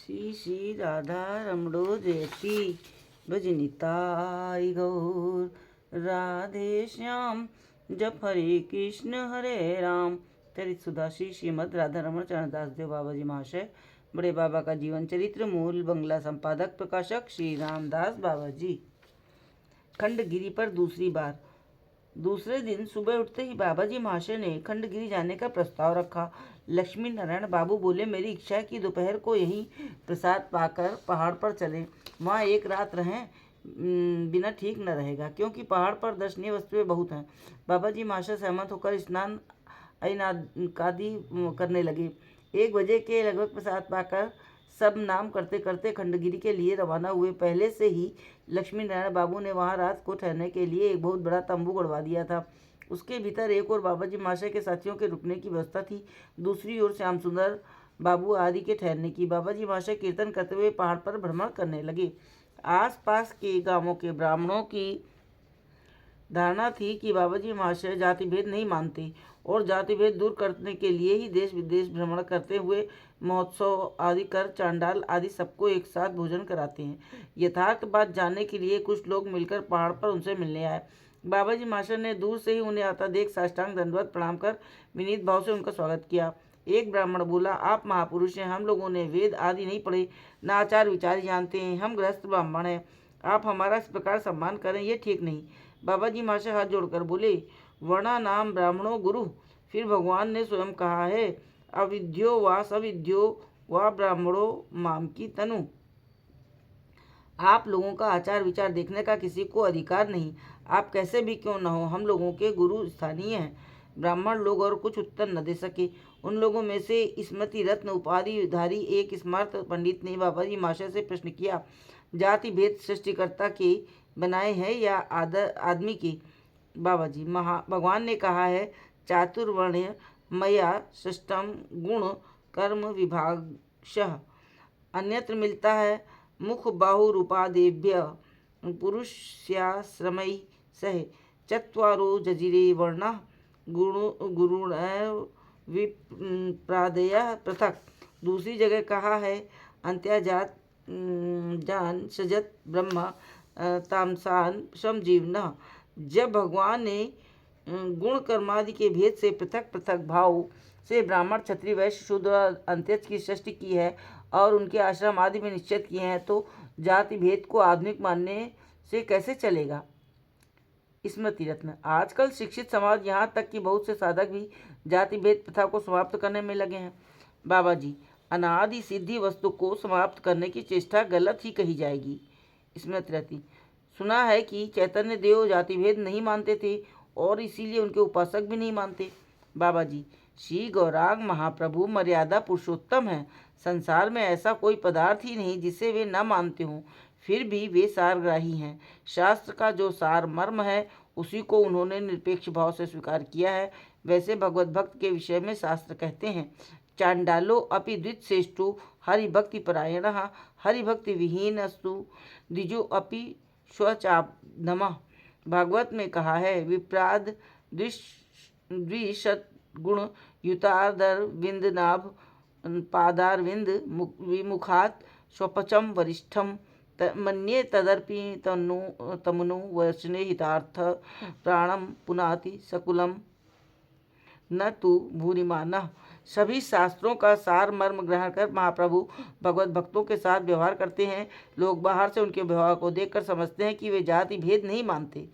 श्री श्री राधा रमणो जयति भजनिताई गौर राधे श्याम जप हरे कृष्ण हरे राम। चरित सुधा श्री श्रीमद राधा रमण चरणदास देव बाबा जी महाशय, बड़े बाबा का जीवन चरित्र, मूल बंगला संपादक प्रकाशक श्री रामदास बाबा जी। खंडगिरी पर दूसरी बार। दूसरे दिन सुबह उठते ही बाबा जी महाशय ने खंडगिरी जाने का प्रस्ताव रखा। लक्ष्मी नारायण बाबू बोले, मेरी इच्छा है कि दोपहर को यहीं प्रसाद पाकर पहाड़ पर चलें। वहाँ एक रात रहें बिना ठीक न रहेगा, क्योंकि पहाड़ पर दर्शनीय वस्तुएं बहुत हैं। बाबा जी महाशय सहमत होकर स्नान आदि करने लगे। 1 बजे के लगभग प्रसाद पाकर सब नाम करते करते खंडगिरी के लिए रवाना हुए। पहले से ही लक्ष्मी नारायण बाबू ने वहां रात को ठहरने के लिए एक बहुत बड़ा तंबू गड़वा दिया था। उसके भीतर एक और बाबा जी महाशय के साथियों के रुकने की व्यवस्था थी, दूसरी ओर श्याम सुंदर बाबू आदि के ठहरने की। बाबा जी महाशय कीर्तन करते हुए पहाड़ पर भ्रमण करने लगे। आसपास के गांवों के ब्राह्मणों की धारणा थी कि बाबा जी महाशय जाति भेद नहीं मानते और जाति भेद दूर करने के लिए ही देश विदेश भ्रमण करते हुए महोत्सव आदि कर चांडाल आदि सबको एक साथ भोजन कराते हैं। यथार्थ बात जानने के लिए कुछ लोग मिलकर पहाड़ पर उनसे मिलने आए। बाबा जी महाशय ने दूर से ही उन्हें आता देख साष्टांग दंडवत प्रणाम कर विनीत भाव से उनका स्वागत किया। एक ब्राह्मण बोला, आप महापुरुष हैं, हम लोगों ने वेद आदि नहीं पढ़े, न आचार विचार जानते हैं, हम गृहस्थ ब्राह्मण हैं, आप हमारा इस प्रकार सम्मान करें, ये ठीक नहीं। बाबा जी महाशय हाथ जोड़कर बोले, वर्णा नाम ब्राह्मणों गुरु। फिर भगवान ने स्वयं कहा है, अविद्यो वा सविद्यो वा ब्राह्मणो माम की तनु। आप लोगों का आचार विचार देखने का किसी को अधिकार नहीं, आप कैसे भी क्यों न हो, हम लोगों के गुरु स्थानीय हैं। ब्राह्मण लोग और कुछ उत्तर न दे सके। उन लोगों में से स्मृति रत्न उपाधिधारी एक स्मार्त पंडित ने बाबा जी महाशय से प्रश्न किया, जाति भेद सृष्टिकर्ता के बनाए हैं या आदमी के? बाबा जी भगवान ने कहा है, चातुर्वर्ण मया सृष्टम गुण कर्म विभागशः। अन्यत्र मिलता है, मुख बाहु रूपादेभ्य पुरुष्याश्रमैः सह चत्वारो जजिरे वर्णा गुरुण विप्रादयः पृथक। दूसरी जगह कहा है, अंत्याजात जान सजत ब्रह्म तामसान समजीवना। जब भगवान ने गुण कर्मादि के भेद से पृथक पृथक भाव से ब्राह्मण क्षत्रिय वैश्य शूद्र अंत्यज की सृष्टि की है और उनके आश्रम आदि में निश्चित किए हैं, तो जाति भेद को आधुनिक मानने से कैसे चलेगा? स्मृति रत्न। आजकल शिक्षित समाज, यहाँ तक कि बहुत से साधक भी जाति भेद प्रथा को समाप्त करने में लगे हैं। बाबा जी, अनादि सिद्धि वस्तु को समाप्त करने की चेष्टा गलत ही कही जाएगी। स्मृति रत्न। सुना है कि चैतन्य देव जाति भेद नहीं मानते थे और इसीलिए उनके उपासक भी नहीं मानते। बाबा जी, श्री गौरांग महाप्रभु मर्यादा पुरुषोत्तम है। संसार में ऐसा कोई पदार्थ ही नहीं जिसे वे न मानते हों, फिर भी वे सारग्राही हैं। शास्त्र का जो सार मर्म है उसी को उन्होंने निरपेक्ष भाव से स्वीकार किया है। वैसे भगवत भक्त के विषय में शास्त्र कहते हैं, चांडालो अपि द्वितश्रेष्ठो हरिभक्ति परायणः हरिभक्ति विहीनस्तु द्विजो अपि स्वचापनमः। भागवत में कहा है, विप्राद द्विशत गुण युतादर विंद नाभ पादारविंद विमुखात स्वपचम वरिष्ठम मन्ये तदर्पि तमनु वचने हितार्थ प्राणम पुनाति सकुलम न तु भूरिमानः। सभी शास्त्रों का सार मर्म ग्रहण कर महाप्रभु भगवत भक्तों के साथ व्यवहार करते हैं। लोग बाहर से उनके व्यवहार को देखकर समझते हैं कि वे जाति भेद नहीं मानते।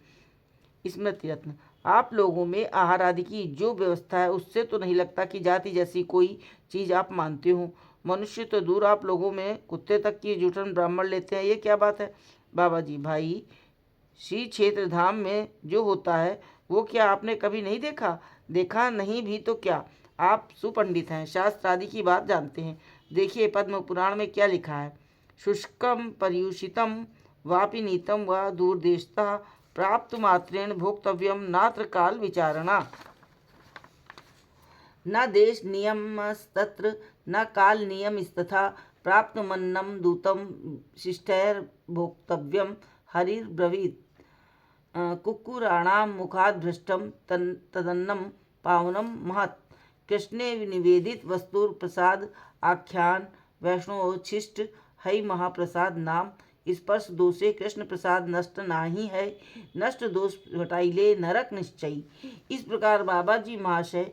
स्मृति रत्न। आप लोगों में आहार आदि की जो व्यवस्था है उससे तो नहीं लगता कि जाति जैसी कोई चीज आप मानते हो। मनुष्य तो दूर, आप लोगों में कुत्ते तक की जूठन ब्राह्मण लेते हैं, ये क्या बात है? बाबा जी, भाई, श्री क्षेत्र धाम में जो होता है वो क्या आपने कभी नहीं देखा? देखा नहीं भी तो क्या, आप सुपंडित हैं, शास्त्र आदि की बात जानते हैं। देखिए पद्म पुराण में क्या लिखा है, शुष्कम पर्युषितम वापि नीतम व दूरदेशतः प्राप्त मात्रेण भोक्तव्यम नात्र काल विचारणा। न देश नियमस्तत्र न काल नियमस्तथा प्राप्त मन्नम दूतम शिष्टैर भोक्तव्यम हरिर्ब्रवीत्। कुक्कुराणां मुखात् भ्रष्टं तदन्नं पावनं महत्। कृष्णे निवेदित वस्तुर प्रसाद आख्यान वैष्णवोच्छिष्ट हई महाप्रसाद नाम, स्पर्श दोषे कृष्ण प्रसाद नष्ट नाही है, नष्ट दोष घटाइले नरक निश्चय। इस प्रकार बाबा जी महाशय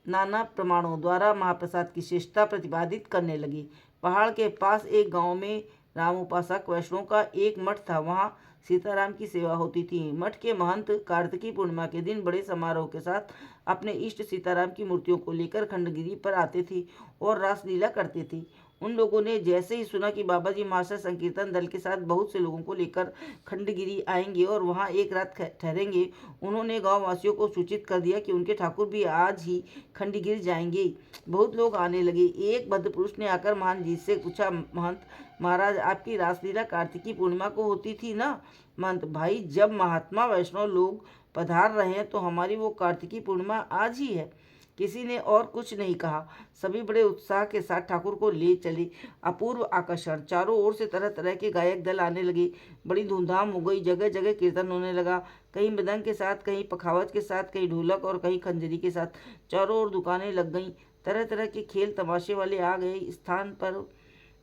नाना प्रमाणों द्वारा महाप्रसाद की श्रेष्ठता प्रतिपादित करने लगे। पहाड़ के पास एक गांव में राम उपासक वैष्णव का एक मठ था। वहां सीताराम की सेवा होती थी। मठ के महंत कार्तिकी पूर्णिमा के दिन बड़े समारोह के साथ अपने इष्ट सीताराम की मूर्तियों को लेकर खंडगिरी पर आते थे और रासलीला करते थे। उन लोगों ने जैसे ही सुना कि बाबा जी महाशय संकीर्तन दल के साथ बहुत से लोगों को लेकर खंडगिरी आएंगे और वहां एक रात ठहरेंगे, उन्होंने गांव वासियों को सूचित कर दिया कि उनके ठाकुर भी आज ही खंडगिरी जाएंगे। बहुत लोग आने लगे। एक भद्र पुरुष ने आकर महान जी से पूछा, महंत महाराज, आपकी रासलीला कार्तिकी पूर्णिमा को होती थी ना? महंत, भाई, जब महात्मा वैष्णव लोग पधार रहे हैं तो हमारी वो कार्तिकी पूर्णिमा आज ही है। किसी ने और कुछ नहीं कहा। सभी बड़े उत्साह के साथ ठाकुर को ले चले। अपूर्व आकर्षण, चारों ओर से तरह तरह के गायक दल आने लगे। बड़ी धूमधाम हो गई। जगह जगह कीर्तन होने लगा, कहीं मृदंग के साथ, कहीं पखावज के साथ, कहीं ढोलक और कहीं खंजरी के साथ। चारों ओर दुकानें लग गईं। तरह तरह के खेल तमाशे वाले आ गए।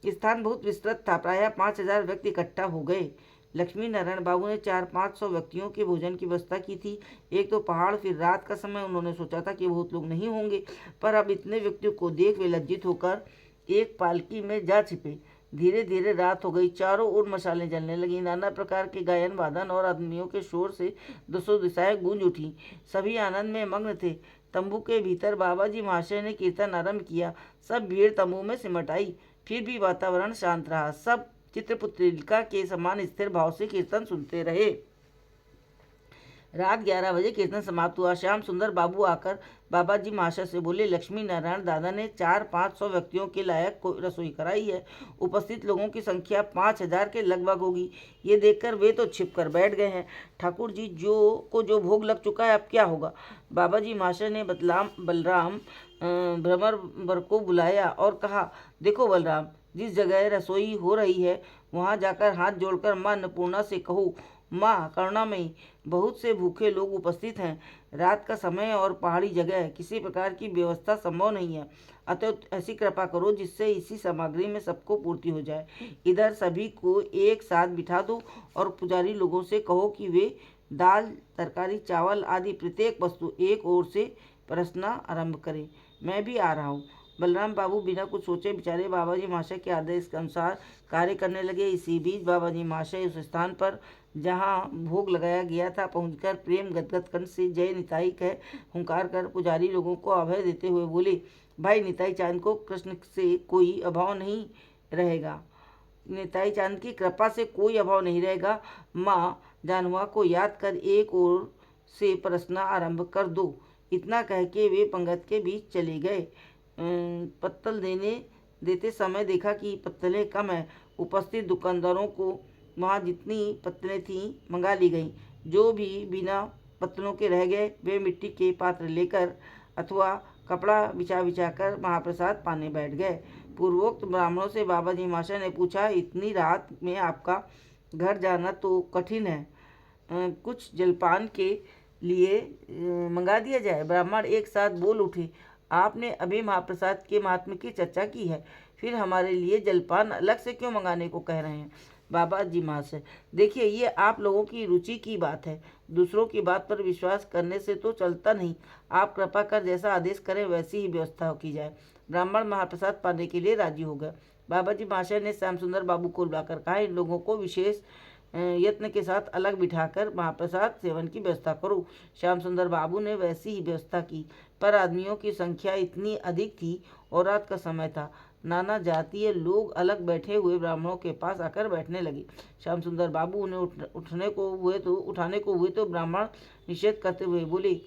स्थान बहुत विस्तृत था। प्रायः 5,000 व्यक्ति इकट्ठा हो गए। लक्ष्मी नारायण बाबू ने 400-500 व्यक्तियों के भोजन की व्यवस्था की थी। एक तो पहाड़, फिर रात का समय। उन्होंने सोचा था कि बहुत लोग नहीं होंगे, पर अब इतने व्यक्तियों को देख वे लज्जित होकर एक पालकी में जा छिपे। धीरे धीरे रात हो गई। चारों ओर मशालें जलने लगी। नाना प्रकार के गायन वादन और आदमियों के शोर से दसों दिशाएं गूंज उठी। सभी आनंद में मग्न थे। तंबू के भीतर बाबा जी महाशय ने कीर्तन आरंभ किया। सब भीड़ तंबू में सिमट आई। फिर भी वातावरण शांत रहा। सब चित्रपुत्रिका के समान स्थिर भाव से कीर्तन सुनते रहे। रात 11 बजे कीर्तन समाप्त हुआ। श्याम सुंदर बाबू आकर बाबा जी महाशय से बोले, लक्ष्मी नारायण दादा ने 400-500 व्यक्तियों के लायक रसोई कराई है। उपस्थित लोगों की संख्या 5,000 के लगभग होगी। ये देखकर वे तो छिप कर बैठ गए हैं। ठाकुर जी जो भोग लग चुका है, अब क्या होगा? बाबा जी महाशय ने बलराम भ्रमर को बुलाया और कहा, देखो बलराम, जिस जगह रसोई हो रही है वहां जाकर हाथ जोड़कर मां अन्नपूर्णा से कहो, मां करुणामयी, बहुत से भूखे लोग उपस्थित हैं। रात का समय और पहाड़ी जगह है, किसी प्रकार की व्यवस्था संभव नहीं है। अतः ऐसी कृपा करो जिससे इसी सामग्री में सबको पूर्ति हो जाए। इधर सभी को एक साथ बिठा दो और पुजारी लोगों से कहो कि वे दाल, तरकारी, चावल आदि प्रत्येक वस्तु एक ओर से परसना आरंभ करें। मैं भी आ रहा हूँ। बलराम बाबू बिना कुछ सोचे विचारे बाबा जी महाशय के आदेश के अनुसार कार्य करने लगे। इसी बीच बाबा जी महाशय उस स्थान पर जहाँ भोग लगाया गया था पहुंचकर प्रेम गदगद कंठ से जय निताई कह हुंकार कर पुजारी लोगों को अभय देते हुए बोले, भाई निताई चांद को कृष्ण से कोई अभाव नहीं रहेगा। निताई चांद की कृपा से कोई अभाव नहीं रहेगा। माँ जानवा को याद कर एक ओर से परसना आरंभ कर दो। इतना कह के वे पंगत के बीच चले गए। पत्तल देते समय देखा कि पत्तलें कम है। उपस्थित दुकानदारों को वहाँ जितनी पत्तलें थीं मंगा ली गईं। जो भी बिना पत्तलों के रह गए वे मिट्टी के पात्र लेकर अथवा कपड़ा बिछा कर महाप्रसाद पाने बैठ गए। पूर्वोक्त ब्राह्मणों से बाबा जी महाशय ने पूछा, इतनी रात में आपका घर जाना तो कठिन है, कुछ जलपान के लिए मंगा दिया जाए? ब्राह्मण एक साथ बोल उठे, आपने अभी महाप्रसाद के महात्म्य की चर्चा की है, फिर हमारे लिए जलपान अलग से क्यों मंगाने को कह रहे हैं? बाबा जी महाशय, देखिए, ये आप लोगों की रुचि की बात है। दूसरों की बात पर विश्वास करने से तो चलता नहीं। आप कृपा कर जैसा आदेश करें वैसी ही व्यवस्था की जाए। ब्राह्मण महाप्रसाद पाने के लिए राजी हो गए। बाबा जी महाशय ने श्याम सुंदर बाबू को बुलाकर कहा, इन लोगों को विशेष यत्न के साथ अलग बिठाकर महाप्रसाद सेवन की व्यवस्था करो। श्याम सुंदर बाबू ने वैसी ही व्यवस्था की, पर आदमियों की संख्या इतनी अधिक थी और रात का समय था। नाना जातीय लोग अलग बैठे हुए ब्राह्मणों के पास आकर बैठने लगे। श्याम सुंदर बाबू उन्हें उठाने को हुए तो ब्राह्मण निषेध करते हुए बोले,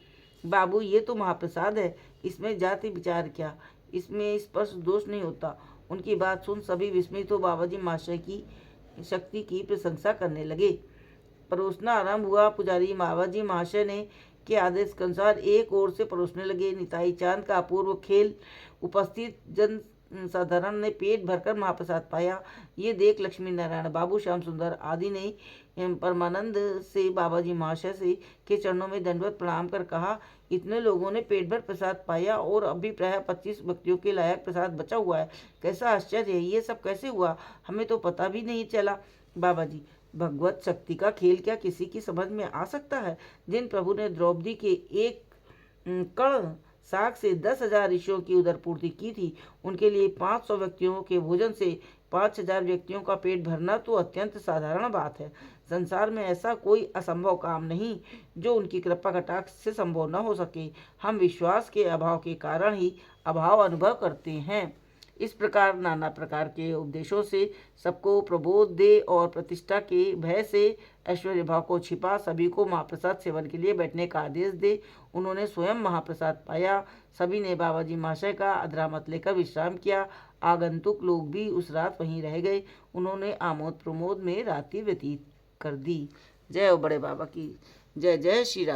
बाबू, ये तो महाप्रसाद है, इसमें जाति विचार क्या, इसमें स्पर्श दोष नहीं होता। उनकी बात सुन सभी विस्मित हो बाबा जी महाशय की शक्ति की प्रशंसा करने लगे। परोसना आरंभ हुआ। पुजारी बाबा जी महाशय ने के आदेश के अनुसार एक ओर से परोसने लगे। निताई चांद का अपूर्व खेल उपस्थित जन साधारण ने पेट भरकर महाप्रसाद पाया। ये देख लक्ष्मी नारायण, बाबू श्याम सुंदर आदि ने परमानंद से बाबा जी महाशय से के चरणों में दंडवत प्रणाम कर कहा, इतने लोगों ने पेट भर प्रसाद पाया और अभी प्राय 25 व्यक्तियों के लायक प्रसाद बचा हुआ है। कैसा आश्चर्य है, ये सब कैसे हुआ, हमें तो पता भी नहीं चला। बाबा जी, भगवत शक्ति का खेल क्या किसी की समझ में आ सकता है। जिन प्रभु ने द्रौपदी के एक कण साग से 10,000 ऋषियों की उदर पूर्ति की थी, उनके लिए 500 व्यक्तियों के भोजन से 5,000 व्यक्तियों का पेट भरना तो अत्यंत साधारण बात है। संसार में ऐसा कोई असंभव काम नहीं जो उनकी कृपा कटाक्ष से संभव न हो सके। हम विश्वास के अभाव के कारण ही अभाव अनुभव करते हैं। इस प्रकार नाना प्रकार के उपदेशों से सबको प्रबोध दे और प्रतिष्ठा के भय से ऐश्वर्य भाव को छिपा सभी को महाप्रसाद सेवन के लिए बैठने का आदेश दे। उन्होंने स्वयं महाप्रसाद पाया। सभी ने बाबा जी महाशय का अधरामत लेकर विश्राम किया। आगंतुक लोग भी उस रात वहीं रह गए। उन्होंने आमोद प्रमोद में रात्रि व्यतीत कर दी। जय हो बड़े बाबा की जय। जय श्री राम।